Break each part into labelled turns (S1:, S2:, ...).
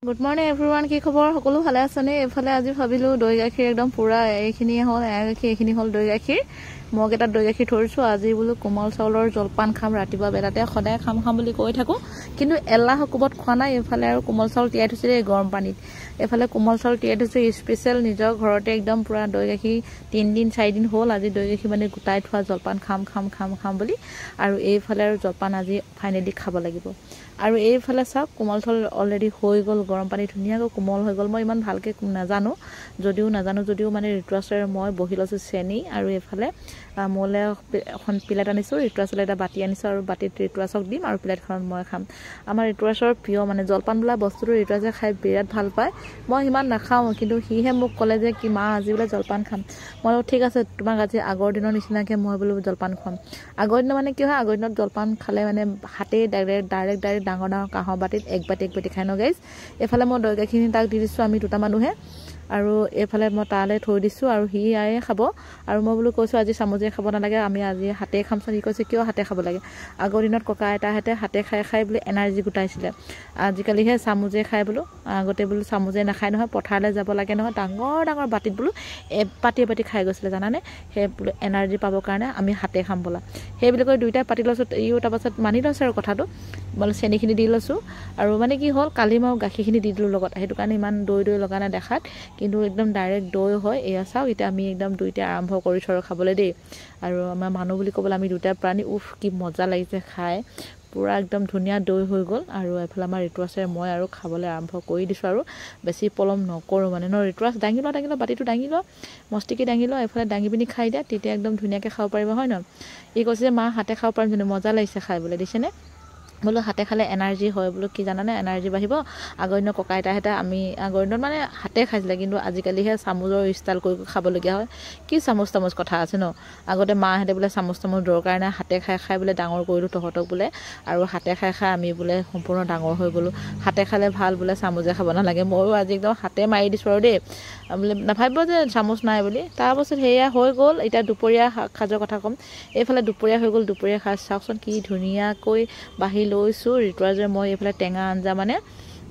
S1: Good morning everyone, কি খবৰ? সকলো ভালে আছেনে? এইফালে আজি ভাবিলোঁ দৈ গাখীৰ একদম পূৰা এইখিনিয়ে হ'ল, এৱা গাখীৰ এইখিনি হ'ল দৈ গাখীৰ। মগ এটাত দৈ গাখীৰ থৈছোঁ। আজি বোলো কোমল চাউলৰ জলপান খাম ৰাতিপুৱা বেলাতে, সদায় খাম বুলি কৈ থাকোঁ, কিন্তু এলাহ কোবত খোৱা নাই। এইফালে আৰু কোমল চাউল তিয়াই থৈছোঁ এই গৰম পানীত। এইফালে কোমল চাউল তিয়াই থৈছোঁ স্পেচিয়েল নিজৰ ঘৰতে একদম পূৰা দৈ গাখীৰ 3 দিন 4 দিন হ'ল। আজি দৈ গাখীৰ মানে গোটাই থোৱা জলপান খাম বুলি। আৰু এইফালে আৰু জলপান আজি ফাইনেলি খাব লাগিব। আৰু এইফালে চাওক কোমল চাউল অলৰেডি হৈ গ'ল, গৰম পানী ধুনীয়াকৈ কোমল হৈ গ'ল। মই ইমান ভালকৈ নাজানো যদিও মানে ঋতুৰাজৰ মই বহি লৈছোঁ চেনি, আৰু এইফালে মোলৈ এখন প্লেট আনিছোঁ, ঋতুৰাজলৈ এটা বাতি আনিছোঁ, আৰু বাতিত ঋতুৰাজক দিম আৰু প্লেটখনত মই খাম। আমাৰ ঋতুৰাজৰ প্ৰিয় মানে জলপান বোলা বস্তুটো ঋতুৰাজে খাই বিৰাট ভাল পায়। মই সিমান নাখাওঁ, কিন্তু সিহে মোক ক'লে যে কি মা আজি বোলে জলপান খাম। মই ঠিক আছে, তোমাক আজি আগৰ দিনৰ নিচিনাকৈ মই বোলো জলপান খুৱাম। আগৰ দিনত মানে কি হয়, আগৰ দিনত জলপান খালে মানে হাতেই ডাইৰেক্ট ডাঙৰ কাঁহৰ বাতিত এক বাতি খাই ন গাইজ। এইফালে মই দৈ গাখীৰখিনি তাক দি দিছোঁ, আমি দুটা মানুহে, আৰু এইফালে মই তালৈ থৈ দিছোঁ, আৰু সি আয়ে খাব। আৰু মই বোলো কৈছোঁ আজি চামুচে খাব নালাগে, আমি আজি হাতে খামচোন। সি কৈছে কিয় হাতে খাব লাগে? আগৰ দিনত ককা আইতাহঁতে হাতে খাই বোলে এনাৰ্জি গোটাইছিলে, আজিকালিহে চামুচে খাই বোলো। আগতে বোলো চামুচে নাখায় নহয়, পথাৰলৈ যাব লাগে নহয়, ডাঙৰ বাতিত বোলো এবাতি খাই গৈছিলে জানানে। সেই বোলো এনাৰ্জি পাবৰ কাৰণে আমি হাতে খাম বোলা। সেই বুলি কৈ দুইটাই পাতি লৈছোঁ। ইও তাৰপাছত মানি লৈছে আৰু কথাটো, মানে চেনিখিনি দি লৈছোঁ। আৰু মানে কি হ'ল, কালি মই গাখীৰখিনি দি দিলোঁ লগত, সেইটো কাৰণে ইমান দৈ লগা নাই দেখাত, কিন্তু একদম ডাইৰেক্ট দৈ হয়। এয়া চাওক, এতিয়া আমি একদম দুইটাই আৰম্ভ কৰিছোঁ আৰু খাবলৈ দেই। আৰু আমাৰ মানুহ বুলি ক'বলৈ আমি দুটাই প্ৰাণী। কি মজা লাগিছে খাই, পূৰা একদম ধুনীয়া দৈ হৈ গ'ল। আৰু এইফালে আমাৰ ঋতুৰাজে মই আৰু খাবলৈ আৰম্ভ কৰি দিছোঁ, আৰু বেছি পলম নকৰোঁ মানে ন। ঋতুৰাজ দাঙি ল বাতিটো দাঙি ল, মস্তিকে দাঙি ল, এইফালে দাঙি পিনি খাই দিয়া, তেতিয়া একদম ধুনীয়াকৈ খাব পাৰিব, হয় ন? ই কৈছে যে মা হাতে খাব পাৰিম জানো, মজা লাগিছে খাই বোলে, দিছেনে? বোলো হাতে খালে এনাৰ্জি হয় বোলো, কি জানানে, এনাৰ্জি বাঢ়িব। আগৰ দিনৰ ককা আইতাহঁতে আমি আগৰ দিনত মানে হাতে খাইছিলে, কিন্তু আজিকালিহে চামুচৰ ষ্টাইল কৰি খাবলগীয়া হয়। কি চামুচ কথা আছে ন? আগতে মাহঁতে বোলে চামুচ দৰকাৰ নাই, হাতে খাই বোলে ডাঙৰ কৰিলোঁ তহঁতক বোলে, আৰু হাতে খাই আমি বোলে সম্পূৰ্ণ ডাঙৰ হৈ গ'লোঁ। হাতে খালে ভাল বোলে, চামুচে খাব নালাগে। ময়ো আজি একদম হাতে মাৰি দিছোঁ আৰু দেই, বোলে নাভাবিব যে চামুচ নাই বুলি। তাৰপাছত সেয়া হৈ গ'ল। এতিয়া দুপৰীয়া সাজৰ কথা ক'ম। এইফালে দুপৰীয়া হৈ গ'ল, দুপৰীয়া সাজ চাওকচোন কি ধুনীয়াকৈ বাঢ়ি লৈছোঁ। ঋতুৰাজে মই এইফালে টেঙা আঞ্জা, মানে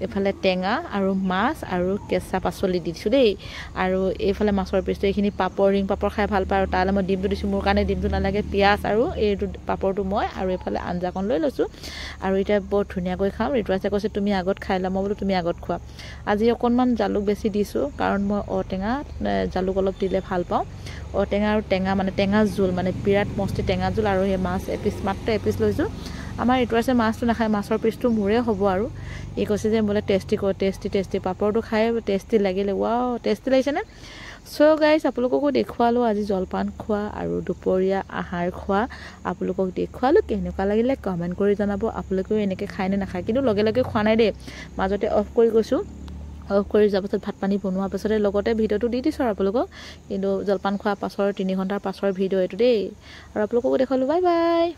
S1: এইফালে টেঙা আৰু মাছ আৰু কেঁচা পাচলি দিছোঁ দেই। আৰু এইফালে মাছৰ পিচটো, এইখিনি পাপৰ, ৰিং পাপৰ খাই ভাল পায়, আৰু তালৈ মই ডিমটো দিছোঁ। মোৰ কাৰণে ডিমটো নালাগে, পিঁয়াজ আৰু এইটো পাপৰটো মই, আৰু এইফালে আঞ্জাকণ লৈ লৈছোঁ। আৰু এতিয়া বৰ ধুনীয়াকৈ খাম। ঋতুৰাজে কৈছে তুমি আগত খাই লোৱা, মই বোলো তুমি আগত খোৱা। আজি অকণমান জালুক বেছি দিছোঁ, কাৰণ মই ঔটেঙা জালুক অলপ দিলে ভাল পাওঁ। ঔটেঙা আৰু টেঙা মানে টেঙা জোল, মানে বিৰাট মস্তি টেঙা জোল। আৰু সেই মাছ মাত্ৰ এপিচ লৈছোঁ। আমাৰ ঋতুৰাজে মাছটো নাখায়, মাছৰ পিচটো মোৰে হ'ব। আৰু ই কৈছে যে বোলে টেষ্টি পাপৰটো খাই টেষ্টি লাগিলে। ৱাও, টেষ্টি লাগিছেনে? চ' গাইজ, আপোনালোককো দেখুৱালোঁ আজি জলপান খোৱা আৰু দুপৰীয়া আহাৰ খোৱা। আপোনালোকক দেখুৱালোঁ, কেনেকুৱা লাগিলে কমেণ্ট কৰি জনাব। আপোনালোকেও এনেকৈ খায় নে নাখায়, কিন্তু লগে খোৱা নাই দেই, মাজতে অফ কৰি গৈছোঁ। অফ কৰি যোৱাৰ পাছত ভাত পানী বনোৱাৰ পাছতে লগতে ভিডিঅ'টো দি দিছোঁ আৰু আপোনালোকক। কিন্তু জলপান খোৱাৰ পাছৰ 3 ঘণ্টাৰ পাছৰ ভিডিঅ' এইটো দেই। আৰু আপোনালোককো দেখুৱালোঁ। Bye bye.